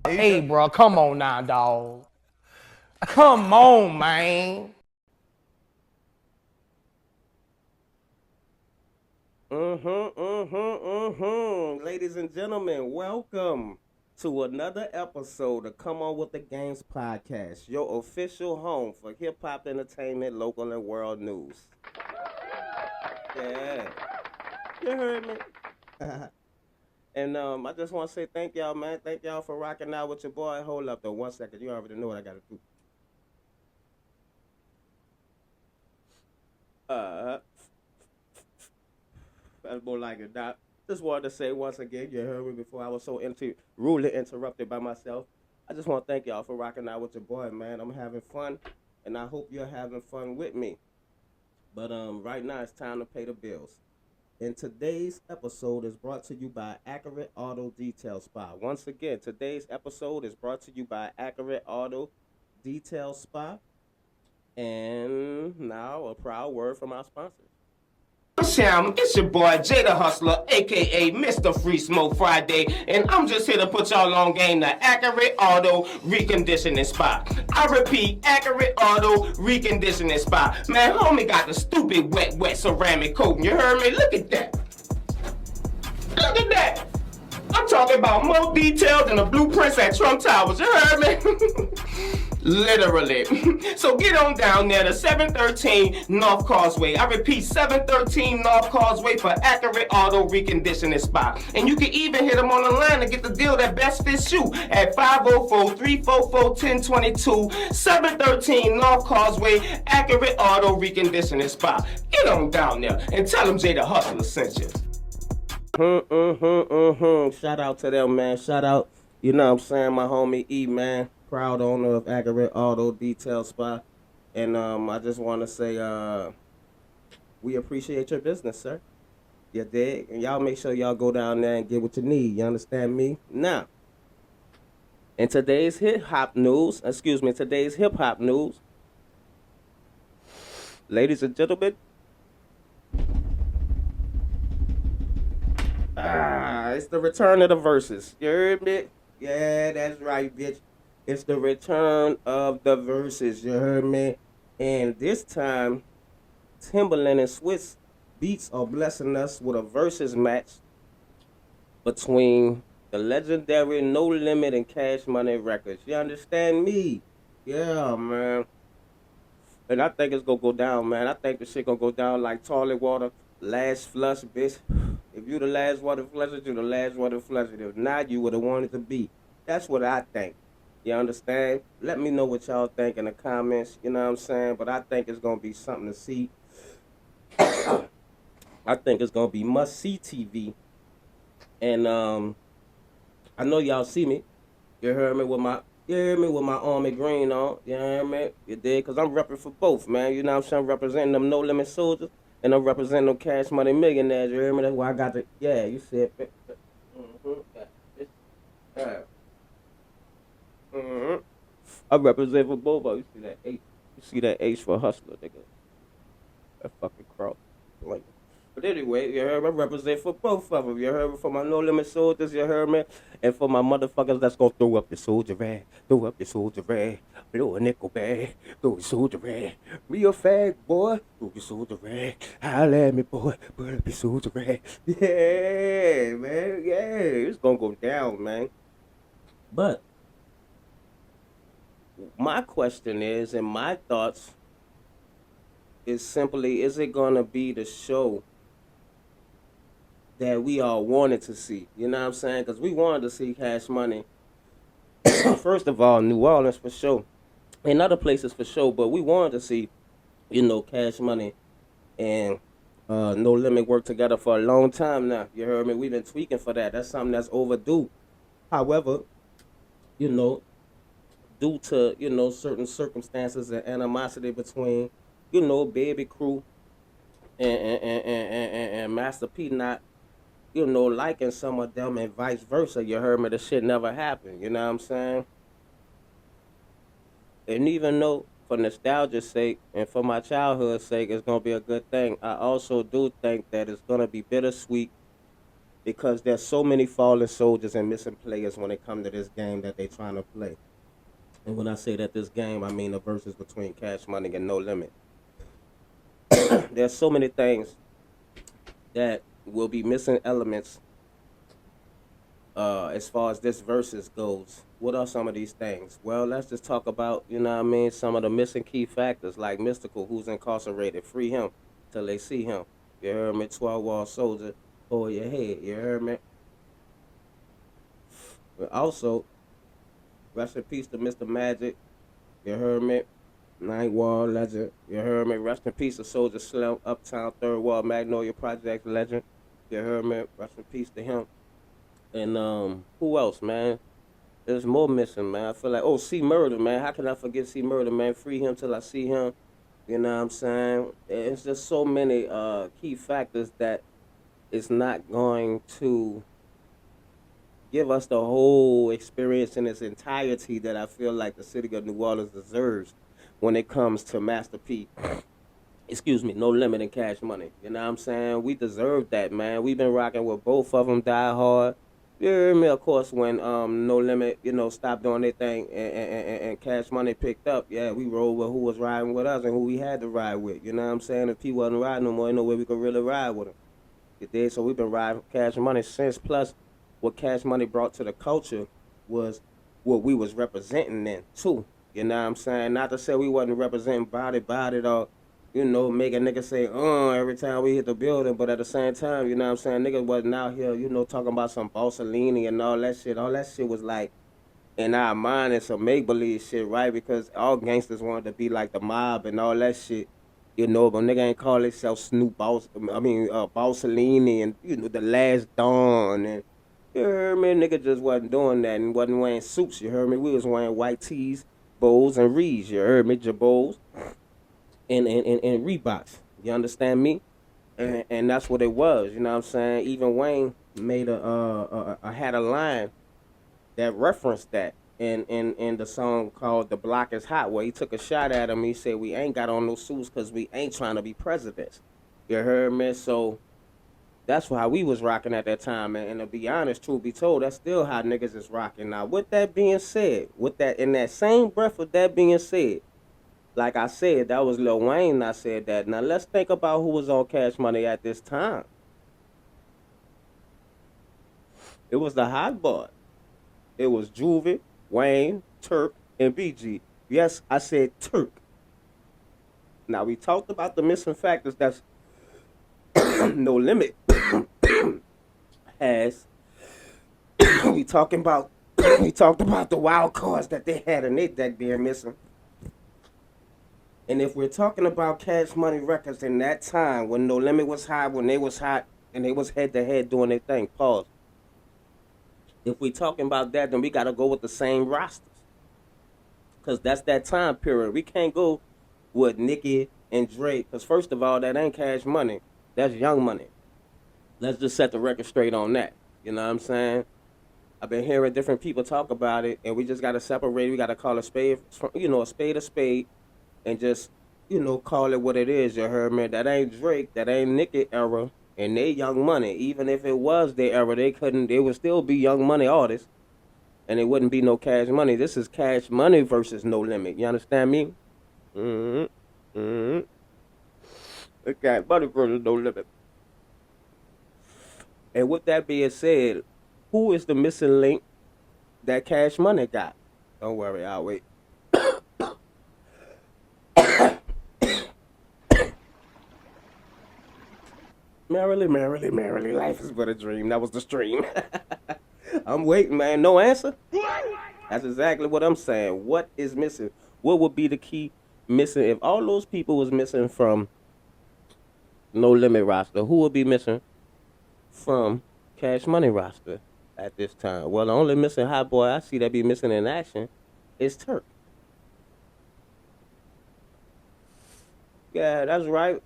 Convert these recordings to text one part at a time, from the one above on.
Hey, bro, come on now, dog. Come on, man. Ladies and gentlemen, welcome to another episode of Come On With The Games podcast, your official home for hip hop entertainment, local and world news. Yeah, you heard me. And I just want to say thank y'all, man. Thank y'all for rocking out with your boy. Hold up, though, 1 second. You already know what I got to do. Uh, that's more like it, Doc. Just wanted to say once again, you heard me before I was so rudely interrupted by myself. I just want to thank y'all for rocking out with your boy, man. I'm having fun, and I hope you're having fun with me. But right now it's time to pay the bills. And today's episode is brought to you by Accurate Auto Detail Spa. Once again, today's episode is brought to you by Accurate Auto Detail Spa. And now a proud word from our sponsors. Sham, it's your boy Jay the Hustler, aka Mr. Free Smoke Friday, and I'm just here to put y'all on game the Accurate Auto Reconditioning Spa. I repeat, Accurate Auto Reconditioning Spa. Man, homie got the stupid wet ceramic coating. You heard me? Look at that. Look at that. I'm talking about more detailed than the blueprints at Trump Towers. You heard me? Literally. So get on down there to 713 North Causeway. I repeat, 713 North Causeway for Accurate Auto Reconditioning Spa. And you can even hit them on the line to get the deal that best fits you at 504-344-1022, 713 North Causeway, Accurate Auto Reconditioning Spa. Get on down there and tell them Jay the Hustler sent you. Shout out to them, man. Shout out, you know what I'm saying, my homie E, man. Proud owner of Accurate Auto Detail Spa. And I just want to say we appreciate your business, sir. You dig? And y'all make sure y'all go down there and get what you need. You understand me? Now, in today's hip hop news, ladies and gentlemen, it's the return of the verses. You heard me? Yeah, that's right, bitch. It's the return of the verses. You heard me? And this time, Timberland and Swiss Beats are blessing us with a verses match between the legendary No Limit and Cash Money Records. You understand me? Yeah, man. And I think it's gonna go down, man. I think the shit gonna go down like toilet water. Last flush, bitch. If you the last one to flush it, you the last one to flush it. If not, you would have wanted to be. That's what I think. You understand? Let me know what y'all think in the comments. You know what I'm saying? But I think it's gonna be something to see. I think it's gonna be must-see TV. And I know y'all see me. You heard me with my army green on. You heard me? You did? Cause I'm repping for both, man. You know what I'm saying? I'm representing them No Limit soldiers. And I'm representing them Cash Money millionaires. You hear me? That's why I got the, yeah, you said, I represent for both of you. See that H? You see that H for hustler, nigga? That fucking cross. Like, but anyway, you heard me? I represent for both of them. You heard me? For my No Limit soldiers, you heard me? And for my motherfuckers that's gonna throw up your soldier rag, throw up your soldier rag, blow a nickel bag, throw your soldier rag. Be a fag, boy, throw your soldier rag. Holla at me, boy, put up your soldier rag. Yeah, man, yeah, it's gonna go down, man. But my question is, and my thoughts is simply, is it gonna be the show that we all wanted to see? You know what I'm saying? Because we wanted to see Cash Money. First of all, New Orleans for sure, and other places for sure. But we wanted to see, you know, Cash Money and No Limit work together for a long time now. You heard me? We've been tweaking for that. That's something that's overdue. However, you know, due to, you know, certain circumstances and animosity between, you know, Baby Crew and Master P not, you know, liking some of them and vice versa. You heard me? The shit never happened. You know what I'm saying? And even though for nostalgia's sake and for my childhood's sake, it's gonna be a good thing, I also do think that it's gonna be bittersweet. because there's so many fallen soldiers and missing players when it comes to this game that they trying to play. And when I say that this game, I mean the verses between Cash Money and No Limit. There's so many things that will be missing elements as far as this versus goes. What are some of these things? Well, let's just talk about, you know what I mean, some of the missing key factors, like Mystical, who's incarcerated. Free him till they see him. You heard me? 12-wall soldier, hold your head. You heard me? But also, rest in peace to Mr. Magic. You heard me? Ninth Wall legend. You heard me? Rest in peace to Soldier Slim, Uptown, Third Wall, Magnolia Project legend. You heard me? Rest in peace to him. And who else, man? There's more missing, man. I feel like, C Murder, man. How can I forget C Murder, man? Free him till I see him. You know what I'm saying? It's just so many key factors that it's not going to give us the whole experience in its entirety that I feel like the city of New Orleans deserves when it comes to Master P. No Limit and Cash Money. You know what I'm saying? We deserve that, man. We've been rocking with both of them, Die Hard. You hear me? Of course, when No Limit, stopped doing their thing and Cash Money picked up, yeah, we rolled with who was riding with us and who we had to ride with. You know what I'm saying? If P wasn't riding no more, ain't no way we could really ride with him. You did? So we've been riding Cash Money since. Plus, what Cash Money brought to the culture was what we was representing then, too. You know what I'm saying? Not to say we wasn't representing body or, make a nigga say, every time we hit the building, but at the same time, you know what I'm saying, niggas wasn't out here, talking about some Bossalini and all that shit. All that shit was like, in our mind, it's some make-believe shit, right? Because all gangsters wanted to be like the mob and all that shit, but nigga ain't call himself Bossalini and, the Last Dawn and, you heard me? Nigga just wasn't doing that and wasn't wearing suits, you heard me? We was wearing white tees, bows, and Rees, you heard me? Jabos and Reeboks, you understand me? And that's what it was, you know what I'm saying? Even Wayne made had a line that referenced that in the song called The Block is Hot, where he took a shot at him. He said, we ain't got on no suits because we ain't trying to be presidents. You heard me? So that's how we was rocking at that time. And to be honest, truth be told, that's still how niggas is rocking. Now, with that being said, in that same breath of that being said, like I said, that was Lil Wayne that said that. Now, let's think about who was on Cash Money at this time. It was the Hot Boy. It was Juvie, Wayne, Turk, and BG. Yes, I said Turk. Now, we talked about the missing factors that's No Limit has. we talked about the wild cards that they had in their deck being missing. And if we're talking about Cash Money Records in that time when No Limit was hot, when they was hot, and they was head to head doing their thing, pause. If we talking about that, then we gotta go with the same rosters, cause that's that time period. We can't go with Nicki and Drake, cause first of all, that ain't Cash Money, that's Young Money. Let's just set the record straight on that. You know what I'm saying? I've been hearing different people talk about it, and we just gotta separate. We gotta call a spade, a spade, and just call it what it is. You heard me? That ain't Drake, that ain't Nicki era. And they Young Money. Even if it was their era, they would still be Young Money artists. And it wouldn't be no Cash Money. This is Cash Money versus No Limit. You understand me? Cash Money versus No Limit. And with that being said, who is the missing link that Cash Money got? Don't worry, I'll wait. Merrily, life is but a dream. That was the stream. I'm waiting, man. No answer? That's exactly what I'm saying. What is missing? What would be the key missing? If all those people was missing from No Limit roster, who would be missing from Cash Money roster at this time? Well, the only missing hot boy I see that be missing in action is Turk. Yeah, that's right.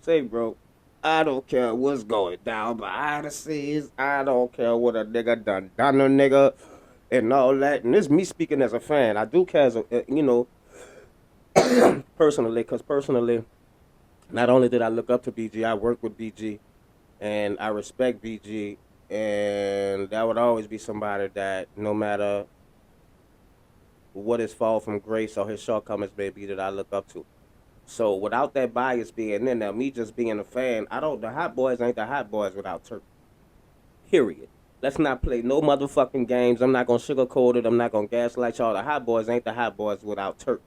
Say, bro. I don't care what's going down behind the scenes. I don't care what a nigga done a nigga and all that. And this is me speaking as a fan. I do care as a, personally, because personally, not only did I look up to BG, I worked with BG. and I respect BG, and that would always be somebody that no matter what his fall from grace or his shortcomings may be that I look up to. So without that bias being in there, me just being a fan, the Hot Boys ain't the Hot Boys without Turk. Period. Let's not play no motherfucking games. I'm not gonna sugarcoat it. I'm not gonna gaslight y'all. The Hot Boys ain't the Hot Boys without Turk.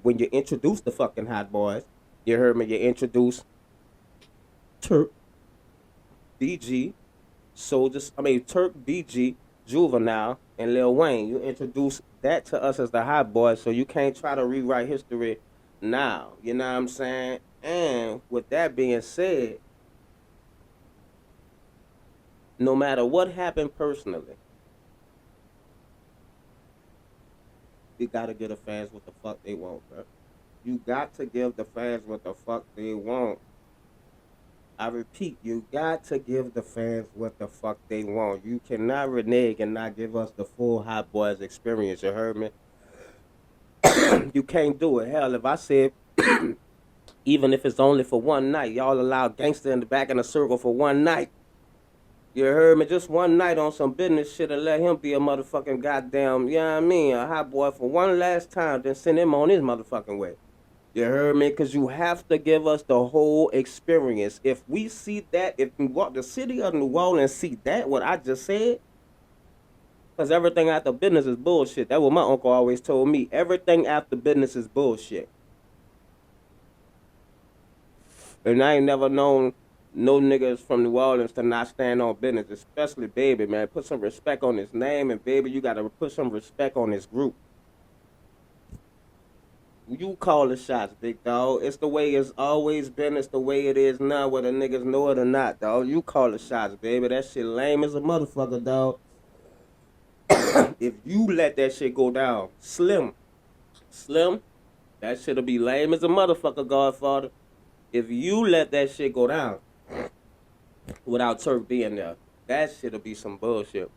When you introduce the fucking Hot Boys, you heard me, you introduce Turk, BG, Turk, BG, Juvenile, and Lil Wayne. You introduce that to us as the Hot Boys, so you can't try to rewrite history now. You know what I'm saying? And with that being said, no matter what happened personally, you gotta give the fans what the fuck they want, bro. You got to give the fans what the fuck they want. I repeat, you got to give the fans what the fuck they want. You cannot renege and not give us the full Hot Boys experience, you heard me? You can't do it. Hell, if I said, even if it's only for one night, y'all allow gangster in the back in a circle for one night. You heard me? Just one night on some business shit and let him be a motherfucking goddamn, you know what I mean, a hot boy for one last time, then send him on his motherfucking way. You heard me? Because you have to give us the whole experience. If we see that, if we walk the city of New Orleans see that, what I just said, because everything after business is bullshit. That's what my uncle always told me. Everything after business is bullshit. And I ain't never known no niggas from New Orleans to not stand on business, especially Baby, man. Put some respect on his name, and Baby, you got to put some respect on his group. You call the shots, big dog. It's the way it's always been. It's the way it is now, whether niggas know it or not, dog. You call the shots, baby. That shit lame as a motherfucker, dog. If you let that shit go down, Slim, that shit'll be lame as a motherfucker, Godfather. If you let that shit go down without Turk being there, that shit'll be some bullshit.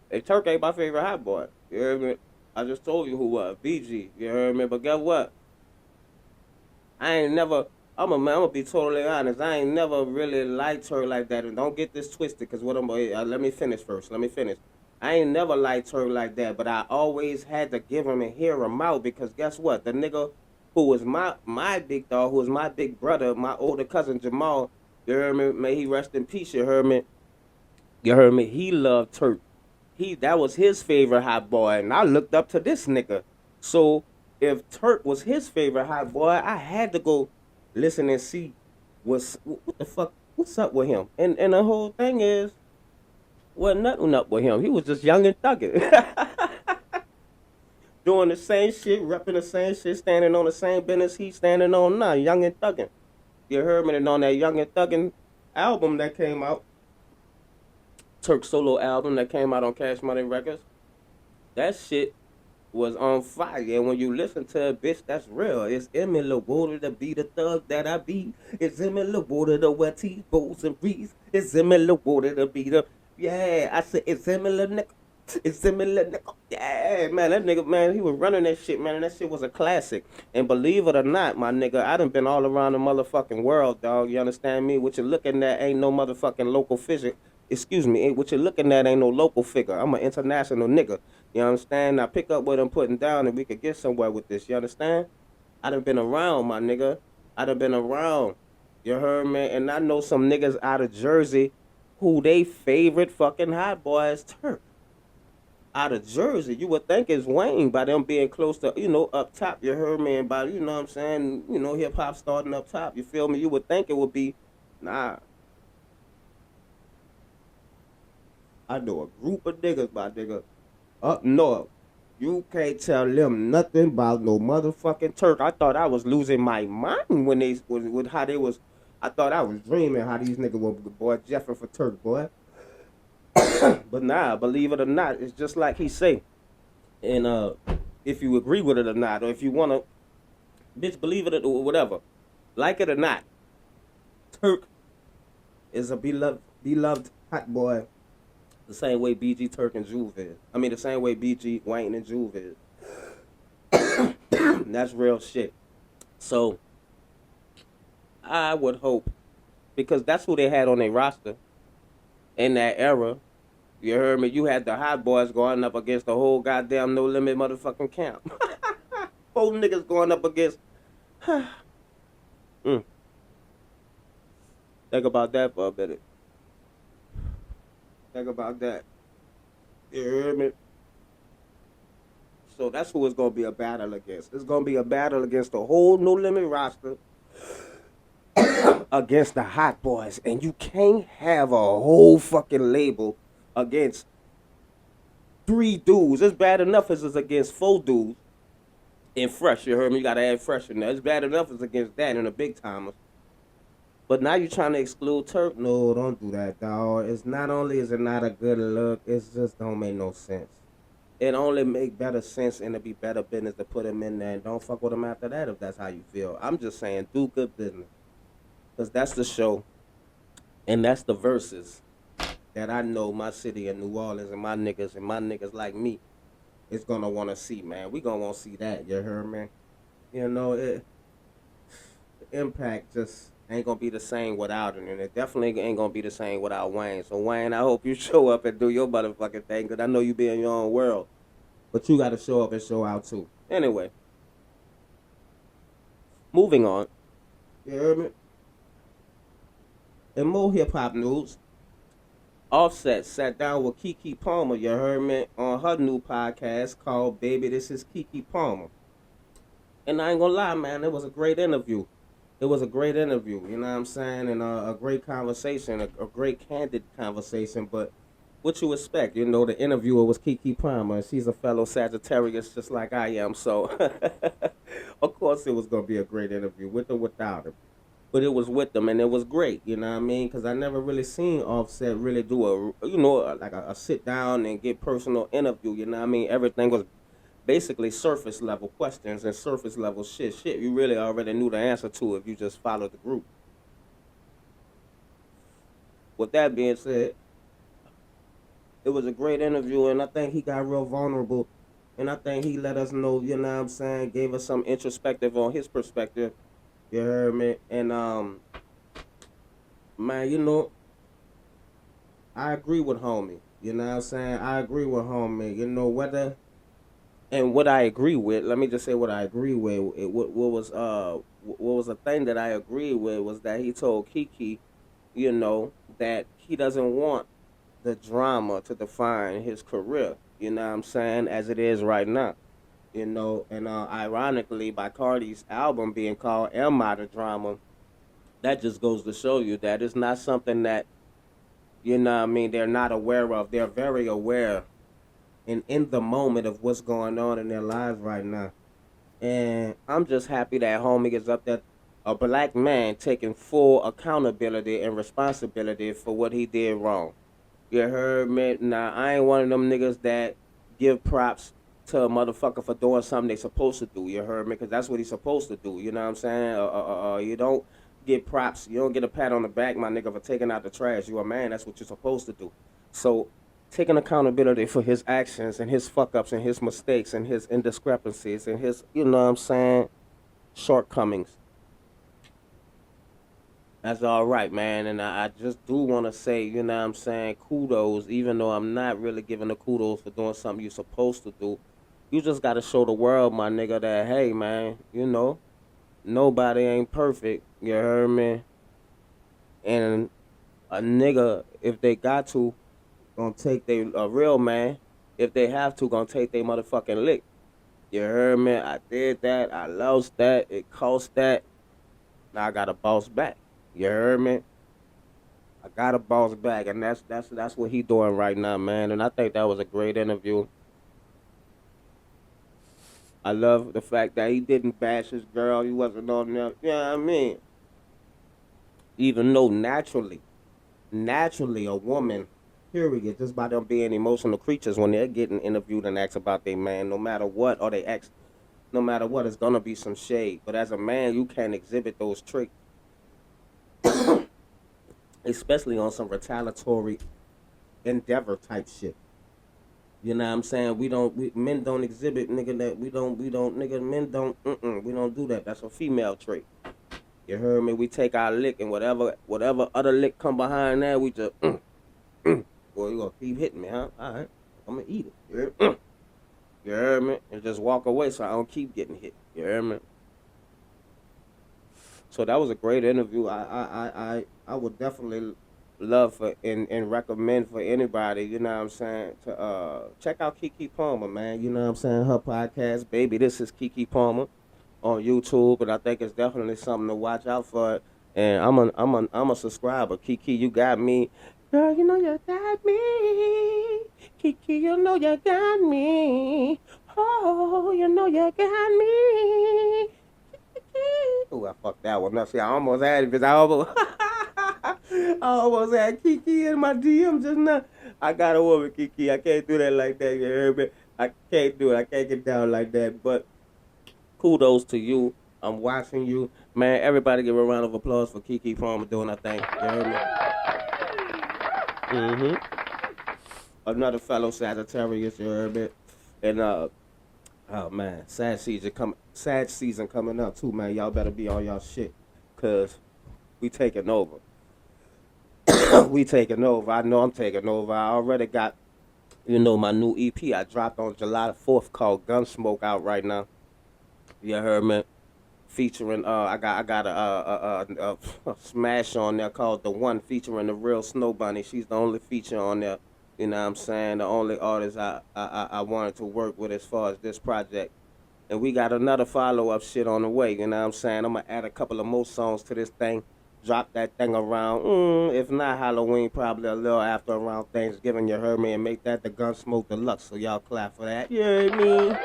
Hey, Turk ain't my favorite hot boy. You heard me? I just told you who was. BG. You heard me? But guess what? I'm gonna be totally honest. I ain't never really liked her like that. And don't get this twisted, because let me finish first. I ain't never liked her like that, but I always had to give him and hear him out, because guess what? The nigga who was my big dog, who was my big brother, my older cousin Jamal, you heard me? May he rest in peace, you heard me? You heard me? He loved Turk. That was his favorite hot boy, and I looked up to this nigga. So if Turk was his favorite hot boy, I had to go listen and see what the fuck, what's up with him. And the whole thing is, wasn't nothing up with him. He was just young and thugging. Doing the same shit, repping the same shit, standing on the same business he's standing on now, young and thugging. You heard me? And on that Young and Thuggin' album that came out, Turk solo album that came out on Cash Money Records, that shit was on fire. And when you listen to it, bitch, that's real. It's Emmy LaWater to be the thug that I be. It's Emmy LaWater to wear T-bows and Reese. It's Emmy LaWater to be the, yeah, I said it's Emmy LaNickel. It's Emmy LaNickel. Yeah, man, that nigga, man, he was running that shit, man, and that shit was a classic. And believe it or not, my nigga, I done been all around the motherfucking world, dog. You understand me? What you're looking at ain't no motherfucking local figure. Excuse me, what you're looking at ain't no local figure. I'm an international nigga. You understand? Now pick up what I'm putting down and we could get somewhere with this. You understand? I done been around, my nigga. I done been around. You heard me? And I know some niggas out of Jersey who they favorite fucking hot boy is Turk. Out of Jersey, you would think it's Wayne by them being close to, up top. You heard me? And by, you know what I'm saying? Hip hop starting up top. You feel me? You would think it would be, nah. I know a group of niggas, my nigga, up north. You can't tell them nothing about no motherfucking Turk. I thought I was losing my mind when with how they was. I thought I was dreaming how these niggas were, boy, Jeffing for Turk, boy. But nah, believe it or not, it's just like he say. And if you agree with it or not, or if you wanna, bitch, believe it or whatever, like it or not, Turk is a beloved hot boy. The same way BG, Turk, and Juve is. I mean, the same way BG, Wayne, and Juve is. That's real shit. So, I would hope because that's who they had on their roster in that era. You heard me? You had the hot boys going up against the whole goddamn No Limit motherfucking camp. Whole niggas going up against. Think about that for a minute. Think about that. You heard me? So that's who it's going to be a battle against. It's going to be a battle against the whole No Limit roster against the hot boys. And you can't have a whole fucking label against 3 dudes. It's bad enough as it's against 4 dudes and Fresh. You heard me? You got to add Fresh in there. It's bad enough as against that and the big timers. But now you're trying to exclude Turk? No, don't do that, dog. It's not only is it not a good look, it's just don't make no sense. It only make better sense and it'd be better business to put him in there and don't fuck with him after that if that's how you feel. I'm just saying, do good business. Because that's the show. And that's the verses that I know my city of New Orleans and my niggas like me is going to want to see, man. We going to want to see that, you heard me? You know, the impact just ain't going to be the same without it. And it definitely ain't going to be the same without Wayne. So, Wayne, I hope you show up and do your motherfucking thing because I know you be in your own world. But you got to show up and show out, too. Anyway. Moving on. You heard me? In more hip-hop news, Offset sat down with Keke Palmer, you heard me, on her new podcast called Baby, This Is Keke Palmer. And I ain't gonna lie, man, it was a great interview. It was a great interview, you know what I'm saying? And a great conversation, a great candid conversation. But what you expect, you know, the interviewer was Keke Palmer, and she's a fellow Sagittarius just like I am. So, of course it was going to be a great interview, with or without him. But it was with them, and it was great, you know what I mean? Because I never really seen Offset really do a sit down and get personal interview, you know what I mean? Everything was basically surface level questions and surface level shit you really already knew the answer to if you just followed the group. With that being said, it was a great interview, and I think he got real vulnerable, and I think he let us know, you know what I'm saying, gave us some introspective on his perspective, you heard me? And man, you know, I agree with homie, you know what I'm saying? I agree with homie, you know, whether. And what I agree with, let me just say what I agree with. What was a thing that I agreed with was that he told Keke, you know, that he doesn't want the drama to define his career, you know what I'm saying, as it is right now. You know, and ironically, by Cardi's album being called Am I the Drama, that just goes to show you that it's not something that, you know what I mean, they're not aware of. They're very aware and in the moment of what's going on in their lives right now. And I'm just happy that homie is up there, a black man taking full accountability and responsibility for what he did wrong. You heard me? Now, I ain't one of them niggas that give props to a motherfucker for doing something they supposed to do. You heard me? Because that's what he's supposed to do. You know what I'm saying? You don't get props. You don't get a pat on the back, my nigga, for taking out the trash. You a man. That's what you're supposed to do. So, taking accountability for his actions and his fuck-ups and his mistakes and his indiscrepancies and his, you know what I'm saying, shortcomings. That's all right, man. And I just do want to say, you know what I'm saying, kudos, even though I'm not really giving the kudos for doing something you're supposed to do. You just got to show the world, my nigga, that, hey, man, you know, nobody ain't perfect. You heard me? And a nigga, if they got to, gonna take a real man, if they have to, gonna take their motherfucking lick. You heard me? I did that. I lost that. It cost that. Now I gotta bounce back. You heard me? I gotta bounce back, and that's what he doing right now, man. And I think that was a great interview. I love the fact that he didn't bash his girl. He wasn't on there. You know what I mean? Even though naturally, a woman, period, just by them being emotional creatures when they're getting interviewed and asked about their man, no matter what, or they ask, no matter what, it's gonna be some shade. But as a man, you can't exhibit those traits, especially on some retaliatory endeavor type shit. You know what I'm saying? Men don't exhibit, nigga, that we don't, nigga, men don't, we don't do that. That's a female trait. You heard me? We take our lick and whatever other lick come behind that, we just, boy, you gonna keep hitting me, huh? All right, I'm gonna eat it. You heard me? And just walk away so I don't keep getting hit. You heard me? So that was a great interview. I would definitely love for and recommend for anybody, you know what I'm saying, to check out Keke Palmer, man. You know what I'm saying? Her podcast, Baby, This is Keke Palmer on YouTube, and I think it's definitely something to watch out for. And I'm a subscriber. Keke, you got me. Girl, you know you got me. Keke, you know you got me. Oh, you know you got me. Oh, I fucked that one up. See, I almost had it because I almost had Keke in my DM just now. I got a woman, Keke. I can't do that like that. You heard me? I can't do it. I can't get down like that. But kudos to you. I'm watching you. Man, everybody give a round of applause for Keke Palmer doing her thing. You heard me? Another fellow Sagittarius, you heard me? And, oh man, sad season coming up too, man. Y'all better be on y'all shit, cause we taking over. We taking over. I know I'm taking over. I already got, my new EP I dropped on July the 4th called Gunsmoke out right now. You heard me? Featuring I got a smash on there called The One, featuring the real Snow Bunny. She's the only feature on there. You know what I'm saying? The only artist I wanted to work with as far as this project. And we got another follow-up shit on the way. You know what I'm saying? I'm going to add a couple of more songs to this thing. Drop that thing around, if not Halloween, probably a little after around Thanksgiving, you heard me? And make that the Gunsmoke Deluxe. So y'all clap for that. You heard me?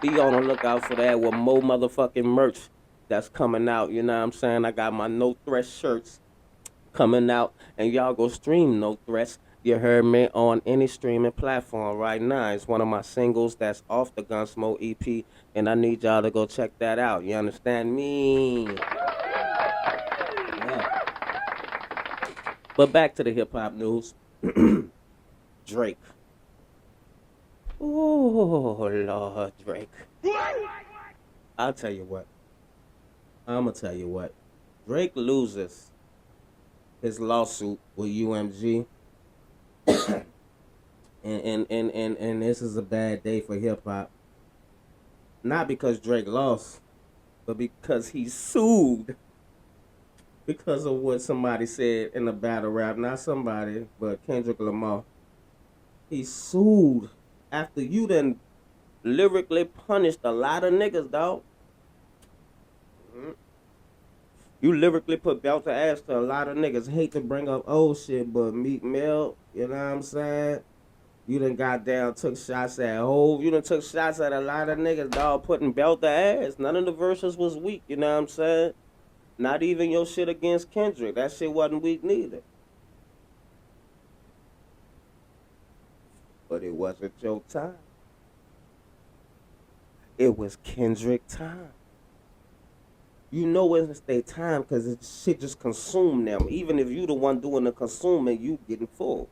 Be on the lookout for that with more motherfucking merch that's coming out. You know what I'm saying? I got my No Threat shirts coming out, and y'all go stream No Threats, you heard me, on any streaming platform right now. It's one of my singles that's off the Gunsmoke EP, and I need y'all to go check that out. You understand me? Yeah. But back to the hip-hop news. Drake. Oh, Lord, Drake. I'll tell you what. I'm going to tell you what. Drake loses his lawsuit with UMG. and this is a bad day for hip-hop. Not because Drake lost, but because he sued. Because of what somebody said in the battle rap. Not somebody, but Kendrick Lamar. He sued after you done lyrically punished a lot of niggas, dog. You lyrically put belt to ass to a lot of niggas. Hate to bring up old shit, but Meek Mill, you know what I'm saying? You done got down, took shots at Hov. You done took shots at a lot of niggas, dog, putting belt to ass. None of the verses was weak, you know what I'm saying? Not even your shit against Kendrick. That shit wasn't weak neither. But it wasn't your time. It was Kendrick time. You know it's their time because shit just consumed them. Even if you the one doing the consuming, you getting full.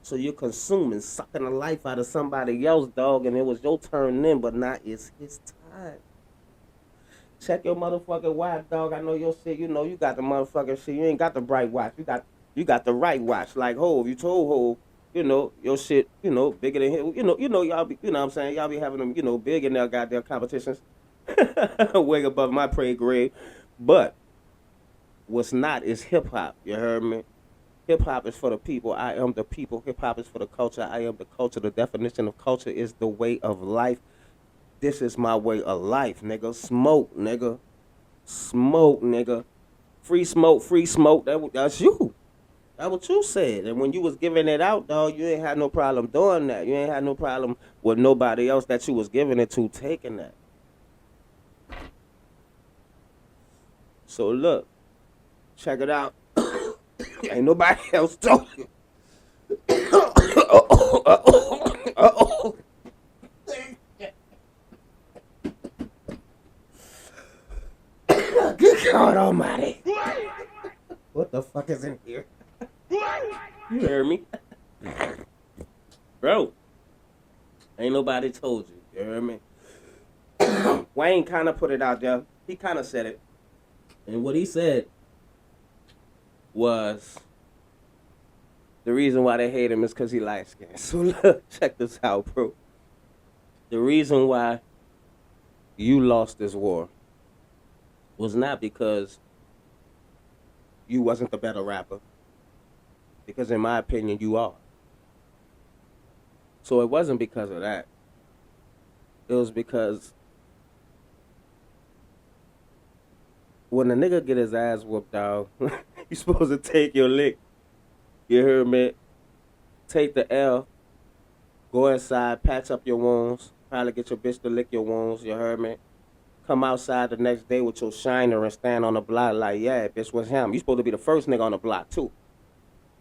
So you're consuming, sucking the life out of somebody else, dog, and it was your turn then, but now it's his time. Check your motherfucking watch, dog. I know your shit. You know you got the motherfucking shit. You ain't got the bright watch. You got the right watch. Like Hov, you told Hov, your shit, bigger than him. Y'all be, what I'm saying, y'all be having them, big in their goddamn competitions. Way above my pay grade. But what's not is hip-hop. You heard me? Hip-hop is for the people. I am the people. Hip-hop is for the culture. I am the culture. The definition of culture is the way of life. This is my way of life, nigga. Smoke, nigga. Smoke, nigga. Free smoke, free smoke. That's you. That's what you said. And when you was giving it out, dog, you ain't had no problem doing that. You ain't had no problem with nobody else that you was giving it to taking that. So look, check it out. Ain't nobody else talking. Uh-oh. Good God Almighty. What the fuck is in here? You heard me? Bro, ain't nobody told you. You heard me? Wayne kind of put it out there. He kind of said it. And what he said was the reason why they hate him is because he light skinned. So look, check this out, bro. The reason why you lost this war was not because you wasn't the better rapper. Because in my opinion, you are. So it wasn't because of that. It was because when a nigga get his ass whooped, dog, you supposed to take your lick. You heard me? Take the L, go inside, patch up your wounds, probably get your bitch to lick your wounds, you heard me? Come outside the next day with your shiner and stand on the block like, yeah, bitch, what's him? You supposed to be the first nigga on the block, too.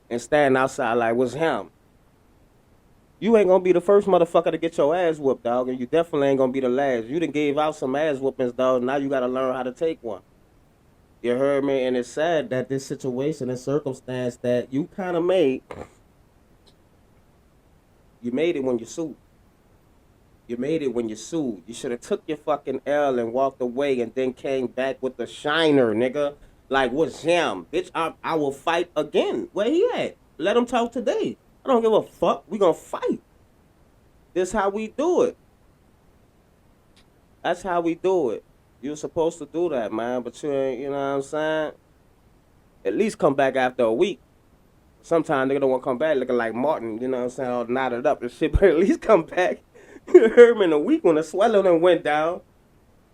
And stand outside like, what's him? You ain't gonna be the first motherfucker to get your ass whooped, dog, and you definitely ain't gonna be the last. You done gave out some ass whoopings, dog, now you gotta learn how to take one. You heard me? And it's sad that this situation and circumstance that you kind of made, you made it when you sued. You made it when you sued. You should have took your fucking L and walked away and then came back with the shiner, nigga. Like, what's him? Bitch, I will fight again. Where he at? Let him talk today. I don't give a fuck. We gonna fight. This how we do it. That's how we do it. You're supposed to do that, man, but you ain't, you know what I'm saying? At least come back after a week. Sometimes nigga don't want to come back looking like Martin, you know what I'm saying, all knotted up and shit, but at least come back. You heard me in a week when the swelling done went down.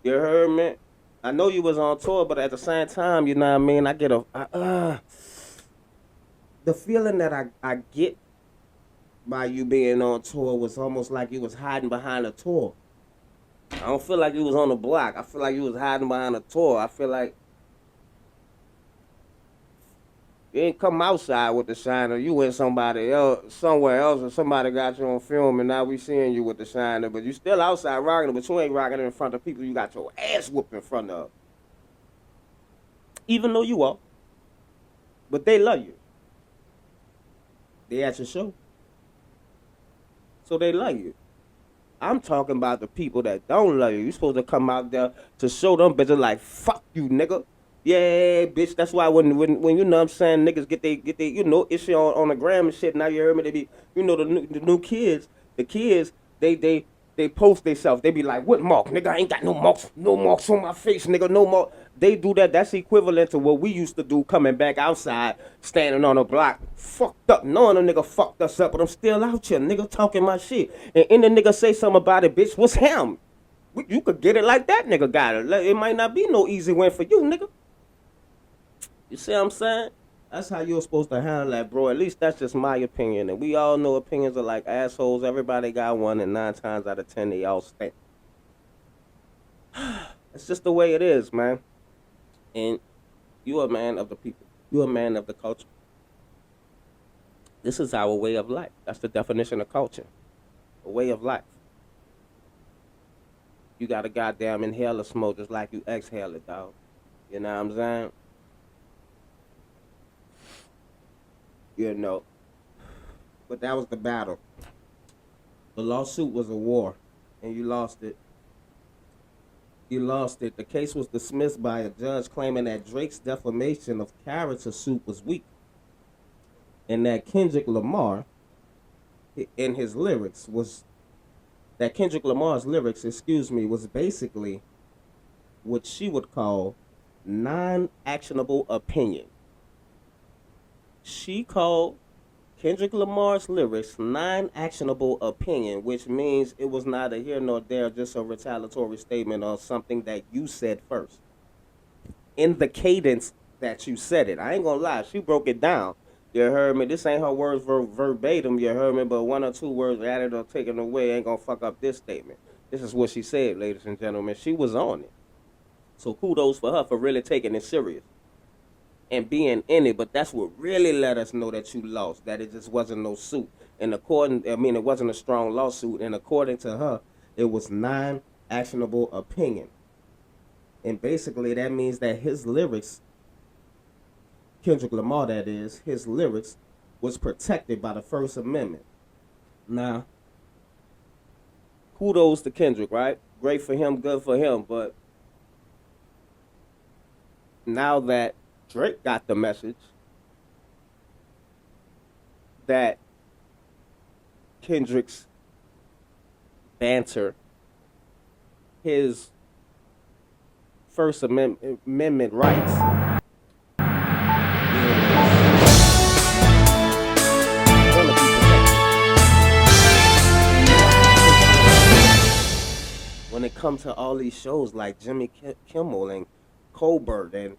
You heard me? I know you was on tour, but at the same time, you know what I mean, I get the feeling that I get by you being on tour was almost like you was hiding behind a tour. I don't feel like you was on the block. I feel like you was hiding behind a tour. I feel like you ain't come outside with the shiner. You went somebody else, somewhere else, and somebody got you on film, and now we seeing you with the shiner. But you still outside rocking it, but you ain't rocking it in front of people you got your ass whooped in front of. Even though you are. But they love you. They at your show. So they love you. I'm talking about the people that don't love you. You supposed to come out there to show them bitches like, fuck you, nigga. Yeah, bitch. That's why when you know what I'm saying, niggas get they you know, issue on the gram and shit. Now you heard me, they be, you know, the new kids, they post themselves. They be like, what mark? Nigga, I ain't got no marks on my face, nigga, no mark. They do that. That's equivalent to what we used to do coming back outside, standing on the block, fucked up, knowing a nigga fucked us up, but I'm still out here, nigga, talking my shit. And the nigga say something about it, bitch, what's him? You could get it like that, nigga got it. It might not be no easy win for you, nigga. You see what I'm saying? That's how you're supposed to handle that, bro. At least that's just my opinion. And we all know opinions are like assholes. Everybody got one, and 9 times out of 10, they all stink. It's just the way it is, man. And you're a man of the people. You're a man of the culture. This is our way of life. That's the definition of culture. A way of life. You got to goddamn inhale the smoke just like you exhale it, dog. You know what I'm saying? You know. But that was the battle. The lawsuit was a war, and you lost it. You lost it. The case was dismissed by a judge claiming that Drake's defamation of character suit was weak, and that Kendrick Lamar's lyrics was basically what she would call non-actionable opinion. She called Kendrick Lamar's lyrics non-actionable opinion, which means it was neither here nor there, just a retaliatory statement on something that you said first. In the cadence that you said it. I ain't gonna lie, she broke it down. You heard me? This ain't her words verbatim, you heard me? But 1 or 2 words added or taken away ain't gonna fuck up this statement. This is what she said, ladies and gentlemen. She was on it. So kudos for her for really taking it serious and being in it, but that's what really let us know that you lost, that it just wasn't no suit. And it wasn't a strong lawsuit, and according to her, it was non-actionable opinion. And basically that means that his lyrics, Kendrick Lamar that is, his lyrics was protected by the First Amendment. Now, kudos to Kendrick, right? Great for him, good for him, but now that Drake got the message that Kendrick's banter, his First Amendment rights, when it comes to all these shows like Jimmy Kimmel and Colbert and,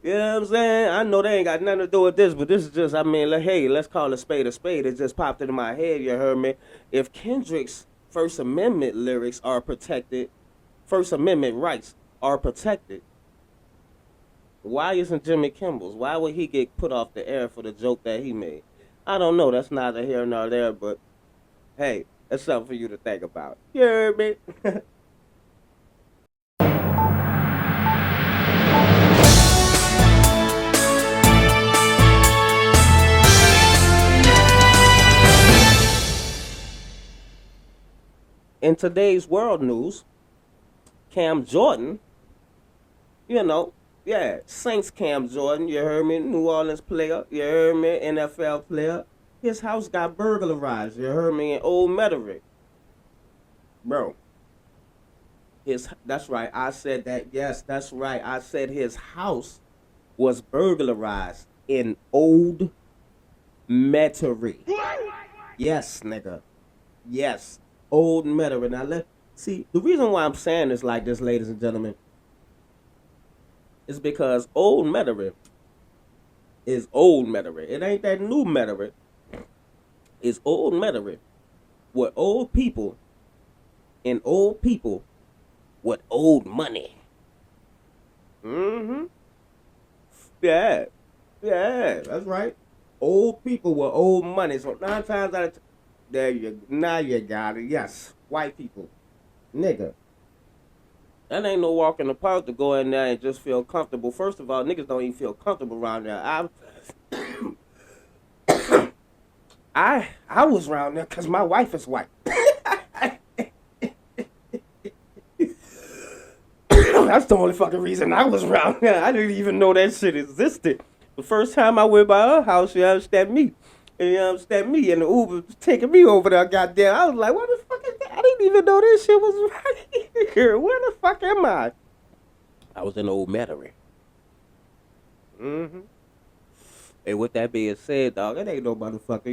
you know what I'm saying? I know they ain't got nothing to do with this, but this is just, I mean, hey, let's call a spade a spade. It just popped into my head, you heard me? If Kendrick's First Amendment lyrics are protected, First Amendment rights are protected, why isn't Jimmy Kimmel's? Why would he get put off the air for the joke that he made? I don't know. That's neither here nor there, but hey, that's something for you to think about. You heard me? In today's world news, Cam Jordan, Saints Cam Jordan, you heard me, New Orleans player, you heard me, NFL player, his house got burglarized, you heard me, in Old Metairie. Bro, that's right, I said that, yes, that's right, I said his house was burglarized in Old Metairie. Yes, nigga. Yes. Old Metairie. Now, see, the reason why I'm saying this like this, ladies and gentlemen, is because Old Metairie is Old Metairie. It ain't that new Metairie. It's Old Metairie. With old people and old people with old money. Mm-hmm. Yeah. Yeah, that's right. Old people with old money. So 9 times out of 10, now you got it. Yes, white people. Nigga. That ain't no walk in the park to go in there and just feel comfortable. First of all, niggas don't even feel comfortable around there. I was around there because my wife is white. That's the only fucking reason I was around there. I didn't even know that shit existed. The first time I went by her house, you understand me? You understand me? And the Uber was taking me over there, goddamn. I was like, what the fuck is that? I didn't even know this shit was right here. Where the fuck am I? I was in Old Metairie. Mm-hmm. And with that being said, dog, it ain't no motherfucker.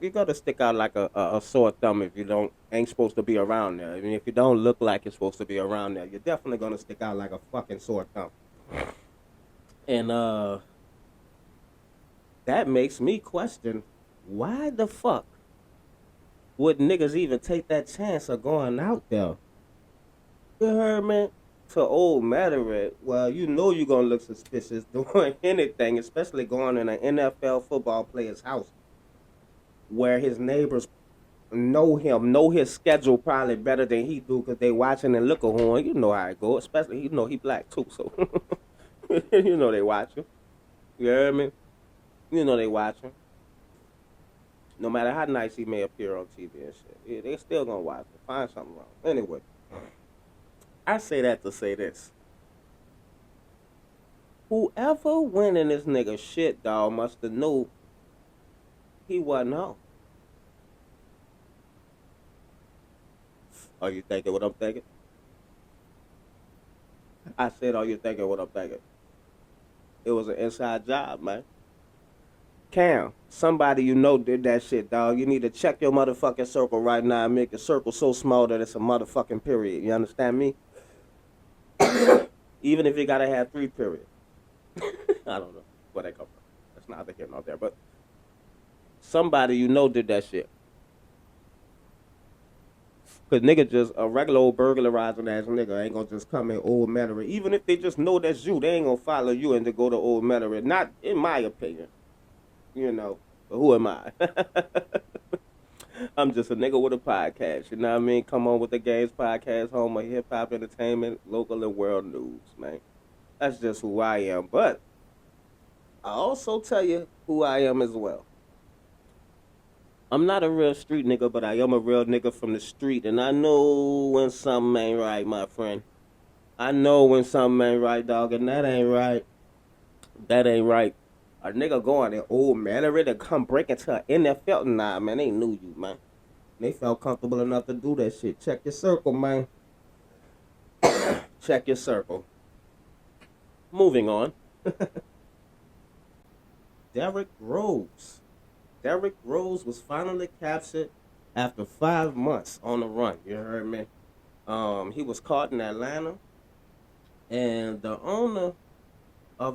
You gotta stick out like a sore thumb if you ain't supposed to be around there. I mean, if you don't look like you're supposed to be around there, you're definitely gonna stick out like a fucking sore thumb. And that makes me question, why the fuck would niggas even take that chance of going out there? You heard me? To Old Metairie, well, you know you're gonna look suspicious doing anything, especially going in an NFL football player's house where his neighbors know him, know his schedule probably better than he do because they watching and looking on. You know how it go, especially, he black too, so you know they watching. You heard me? You know they watching. No matter how nice he may appear on TV and shit, yeah, they still gonna watch it. Find something wrong. Anyway, I say that to say this. Whoever went in this nigga shit, dog, must have knew he wasn't home. Are you thinking what I'm thinking? I said, are you thinking what I'm thinking? It was an inside job, man. Cam, somebody you know did that shit, dog. You need to check your motherfucking circle right now and make your circle so small that it's a motherfucking period. You understand me? Even if you gotta have 3 periods. I don't know where that come from. That's neither here nor there. But somebody you know did that shit. Cause nigga just a regular old burglarizing ass nigga ain't gonna just come in Old Metairie. Even if they just know that's you, they ain't gonna follow you and to go to Old Metairie. Not in my opinion. You know, but who am I? I'm just a nigga with a podcast, you know what I mean? Come on with the Games Podcast, home of hip-hop entertainment, local and world news, man. That's just who I am. But I'll also tell you who I am as well. I'm not a real street nigga, but I am a real nigga from the street, and I know when something ain't right, my friend. I know when something ain't right, dog, and that ain't right. That ain't right. A nigga going there, oh man, they ready to come break into an NFL. Nah, man, they knew you, man. They felt comfortable enough to do that shit. Check your circle, man. Check your circle. Moving on. Derrick Rose. Derrick Rose was finally captured after 5 months on the run. You heard me? He was caught in Atlanta, and of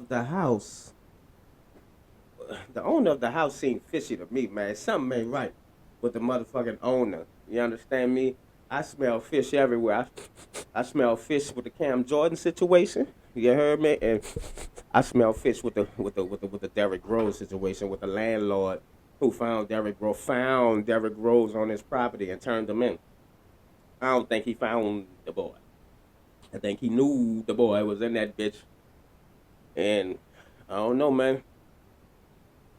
the house, the owner of the house seemed fishy to me, man. Something ain't right with the motherfucking owner. You understand me? I smell fish everywhere. I smell fish with the Cam Jordan situation. You heard me? And I smell fish with the Derrick Rose situation with the landlord who found Derrick Rose on his property and turned him in. I don't think he found the boy. I think he knew the boy was in that bitch. And I don't know, man.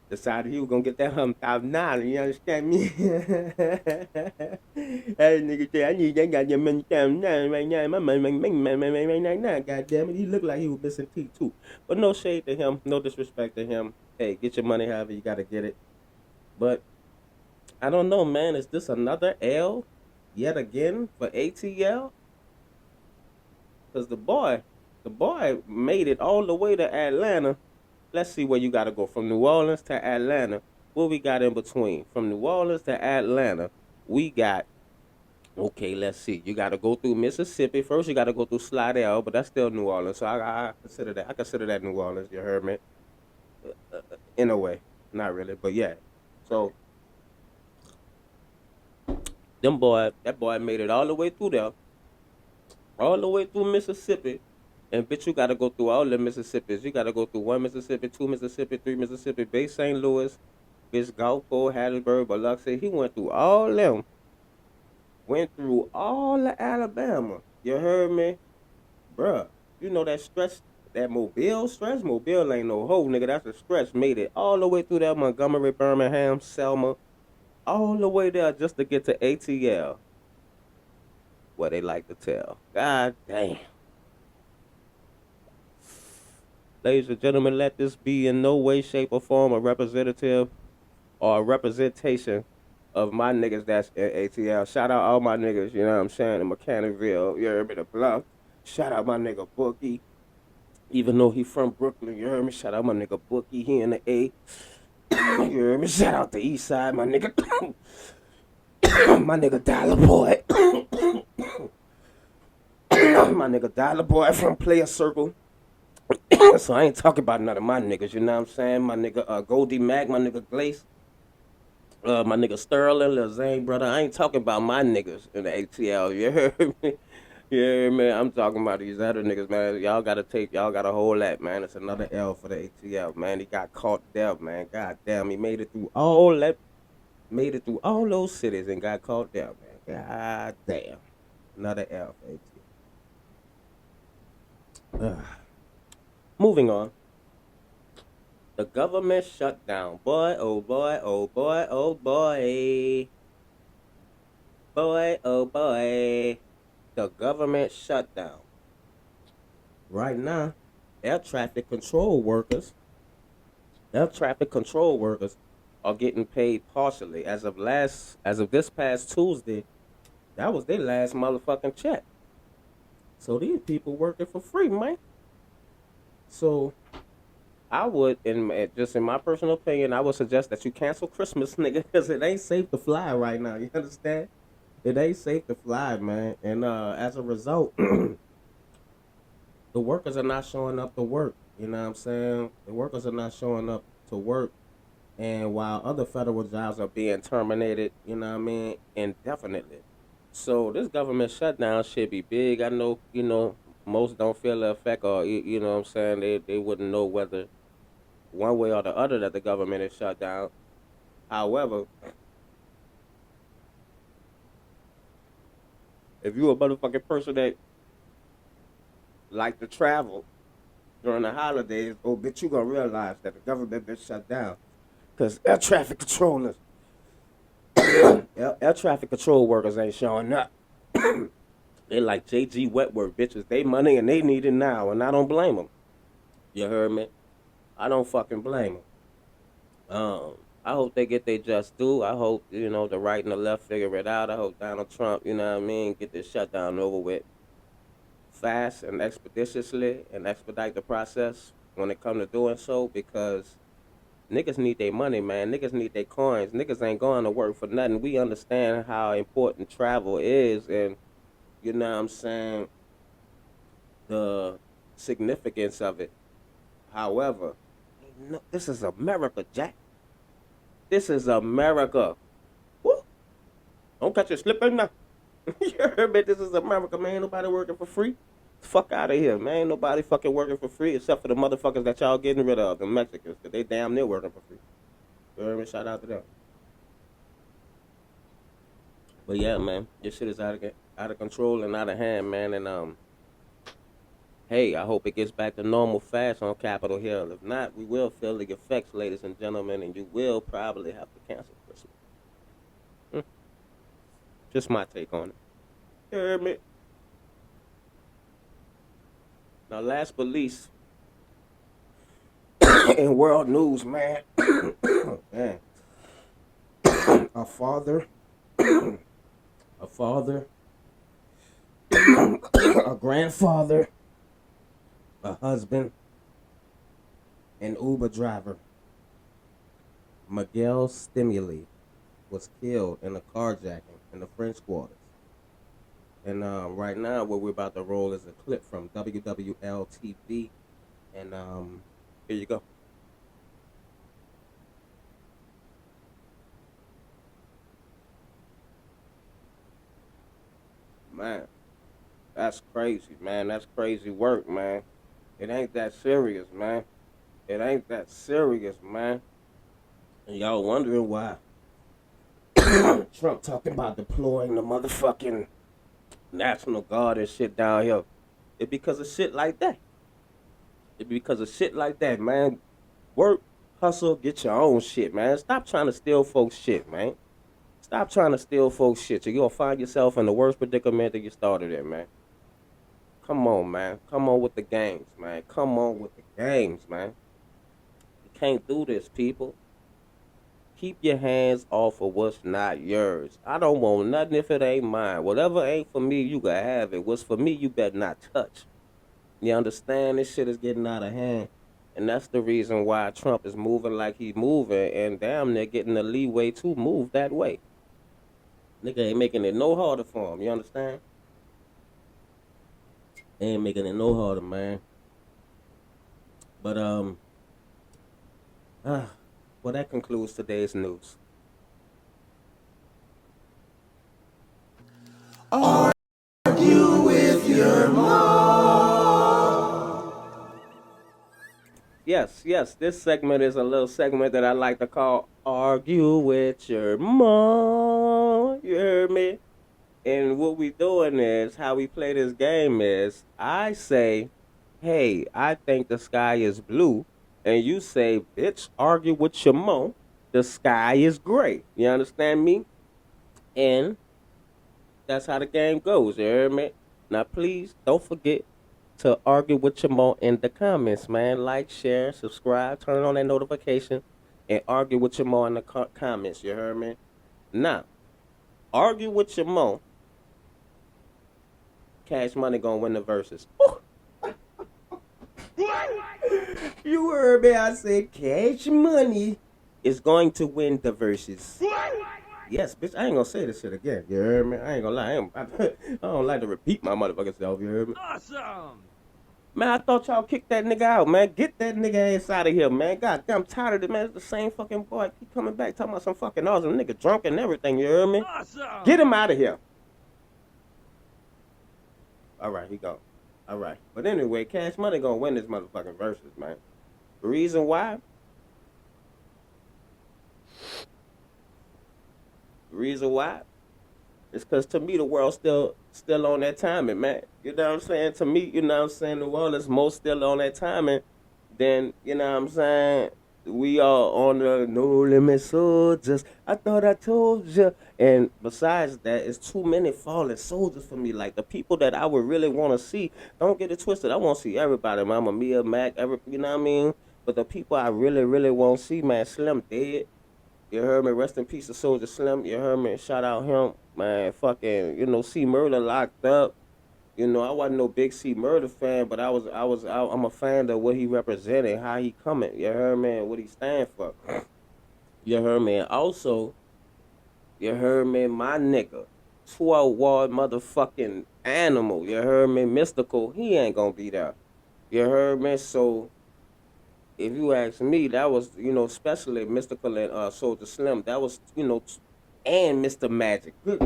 Decided he was gonna get that $100,000. You understand me? Hey, nigga, say I need that goddamn $100,000 right now. My money right now. Goddamn it, he looked like he was missing teeth too. But no shade to him, no disrespect to him. Hey, get your money however you gotta get it. But I don't know, man. Is this another L yet again for ATL? Cause the boy made it all the way to Atlanta. Let's see where you got to go. From New Orleans to Atlanta. What we got in between? From New Orleans to Atlanta, we got, okay, let's see. You got to go through Mississippi. First, you got to go through Slidell, but that's still New Orleans. So I consider that. I consider that New Orleans. You heard me? In a way. Not really, but yeah. So, that boy made it all the way through there. All the way through Mississippi. And bitch, you gotta go through all the Mississippis. You gotta go through 1 Mississippi, 2 Mississippi, 3 Mississippi, Bay St. Louis, bitch, Gulfport, Hattiesburg, Biloxi. He went through all them. Went through all of Alabama. You heard me? Bruh, you know that stretch, that Mobile stretch? Mobile ain't no hoe, nigga. That's a stretch. Made it all the way through that Montgomery, Birmingham, Selma. All the way there just to get to ATL. What they like to tell. God damn. Ladies and gentlemen, let this be in no way, shape, or form a representative or a representation of my niggas that's in ATL. Shout out all my niggas, you know what I'm saying, in Mechanicsville, you heard me, the Bluff. Shout out my nigga Bookie, even though he from Brooklyn, you heard me. Shout out my nigga Bookie, he in the A. You heard me. Shout out the East Side, my nigga. My nigga Dollar Boy. My nigga Dollar Boy from Player Circle. So I ain't talking about none of my niggas, you know what I'm saying? My nigga Goldie Mac, my nigga Glace, my nigga Sterling, Lil Zane, brother. I ain't talking about my niggas in the ATL, you heard me? Yeah, man, I'm talking about these other niggas, man. Y'all gotta hold that, man. It's another L for the ATL, man. He got caught dead, man. God damn, he made it through all those cities and got caught dead, man. God damn. Another L for ATL. Moving on. The government shut down. Boy, oh boy, oh boy, oh boy. Boy, oh boy. The government shut down. Right now, air traffic control workers are getting paid partially. As of this past Tuesday, that was their last motherfucking check. So these people working for free, man. So, I would, in my personal opinion, I would suggest that you cancel Christmas, nigga, because it ain't safe to fly right now. You understand? It ain't safe to fly, man. And as a result, the workers are not showing up to work. You know what I'm saying? The workers are not showing up to work. And while other federal jobs are being terminated, you know what I mean, indefinitely. So this government shutdown should be big. I know, you know, most don't feel the effect, or you know what I'm saying, they wouldn't know whether one way or the other that the government is shut down. However, if you a motherfucking person that like to travel during the holidays, oh bitch, you gonna realize that the government been shut down. Cause air traffic controllers air traffic control workers ain't showing up. They like JG Wetworth bitches. They money and they need it now, and I don't blame them. You heard me? I don't fucking blame them. I hope they get their just due. I hope, the right and the left figure it out. I hope Donald Trump, get this shutdown over with fast and expeditiously and expedite the process when it comes to doing so, because niggas need their money, man. Niggas need their coins. Niggas ain't going to work for nothing. We understand how important travel is and, the significance of it. However, this is America, Jack. This is America. Woo. Don't catch you slipping now. You heard me? This is America, man. Ain't nobody working for free. Fuck out of here, man. Ain't nobody fucking working for free except for the motherfuckers that y'all getting rid of, the Mexicans, because they damn near working for free. You heard me? Shout out to them. But yeah, man, this shit is out of control and out of hand, man. And hey, I hope it gets back to normal fast on Capitol Hill. If not, we will feel the effects, ladies and gentlemen, and you will probably have to cancel Christmas. Just my take on it. You heard me? Now, last but least, in world news, man, man, a father, a grandfather, a husband, an Uber driver, Miguel Stimuli, was killed in a carjacking in the French Quarters. And right now, what we're about to roll is a clip from WWL-TV. And here you go. Man, that's crazy, man. That's crazy work, man. It ain't that serious, man. It ain't that serious, man. And y'all wondering why Trump talking about deploying the motherfucking National Guard and shit down here. It's because of shit like that. It's because of shit like that, man. Work, hustle, get your own shit, man. Stop trying to steal folks' shit, man. Stop trying to steal folks' shit. You're going to find yourself in the worst predicament that you started in, man. Come on, man. Come on with the games, man. Come on with the games, man. You can't do this, people. Keep your hands off of what's not yours. I don't want nothing if it ain't mine. Whatever ain't for me, you can have it. What's for me, you better not touch. You understand? This shit is getting out of hand. And that's the reason why Trump is moving like he's moving and damn near getting the leeway to move that way. Nigga ain't making it no harder for him. You understand? Ain't making it no harder, man. But, well, that concludes today's news. Argue with your mom. Yes, this segment is a little segment that I like to call Argue with Your Mom. You heard me? And what we doing is, how we play this game is, I say, hey, I think the sky is blue. And you say, bitch, argue with your mom. The sky is gray. You understand me? And that's how the game goes. You heard me? Now, please don't forget to argue with your mom in the comments, man. Like, share, subscribe, turn on that notification, and argue with your mom in the comments. You heard me? Now, argue with your mom. Cash Money gonna win the verses. You heard me? I said Cash Money is going to win the verses. Yes, bitch, I ain't gonna say this shit again. You heard me? I ain't gonna lie. I don't like to repeat my motherfucking self. You heard me? Awesome! Man, I thought y'all kicked that nigga out, man. Get that nigga ass out of here, man. God damn, I'm tired of it, man. It's the same fucking boy. Keep coming back talking about some fucking awesome nigga drunk and everything. You heard me? Awesome! Get him out of here. All right, he gone. All right. But anyway, Cash Money gonna win this motherfucking verses, man. The reason why? The reason why? It's because to me, the world's still on that timing, man. You know what I'm saying? To me, you know what I'm saying? The world is most still on that timing than, you know what I'm saying, we are on the no limit soldiers. I thought I told ya. And besides that, it's too many fallen soldiers for me. Like the people that I would really want to see. Don't get it twisted. I want to see everybody. Mama Mia, Mac, you know what I mean? But the people I really, really want to see, man, Slim dead. You heard me? Rest in peace to Soldier Slim. You heard me? Shout out him, man. Fucking, C Murder locked up. I wasn't no big C Murder fan, but I'm a fan of what he represented, how he coming. You heard me? And what he stand for. You heard me? And also, you heard me? My nigga, 12 Ward motherfucking animal. You heard me? Mystical, he ain't gonna be there. You heard me? So, if you ask me, that was, especially Mystical and Soldier Slim, that was, and Mr. Magic. Good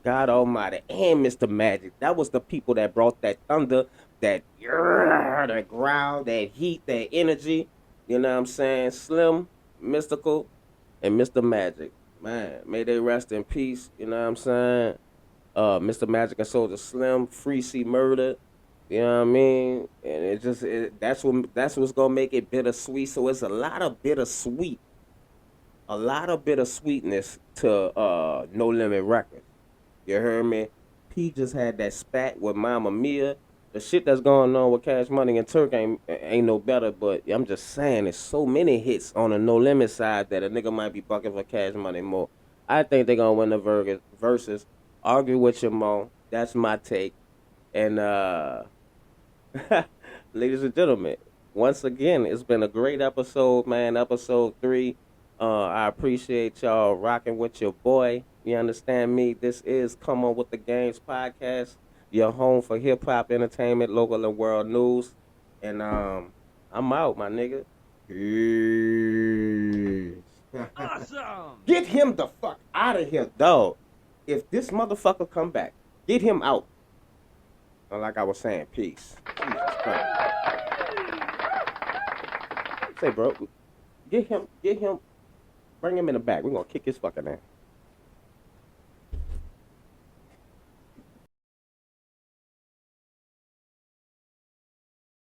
God Almighty, and Mr. Magic. That was the people that brought that thunder, that growl, that heat, that energy. You know what I'm saying? Slim, Mystical, and Mr. Magic. Man, may they rest in peace. You know what I'm saying? Mr. Magic and Soldier Slim, Free C Murder. You know what I mean? And that's what's gonna make it bittersweet. So it's a lot of bittersweetness to No Limit Records. You heard me? P just had that spat with Mama Mia. The shit that's going on with Cash Money and Turk ain't no better, but I'm just saying there's so many hits on the No Limit side that a nigga might be bucking for Cash Money more. I think they're gonna win the versus. Argue with you, Mo. That's my take. And ladies and gentlemen, once again, it's been a great episode, man. Episode 3. I appreciate y'all rocking with your boy. You understand me? This is Come On With The Games podcast, your home for hip-hop entertainment, local and world news. And I'm out, my nigga. Peace. Awesome! Get him the fuck out of here, dog. If this motherfucker come back, get him out. Like I was saying, peace. Jesus Christ. Say, bro, get him, bring him in the back. We're gonna kick his fucking ass.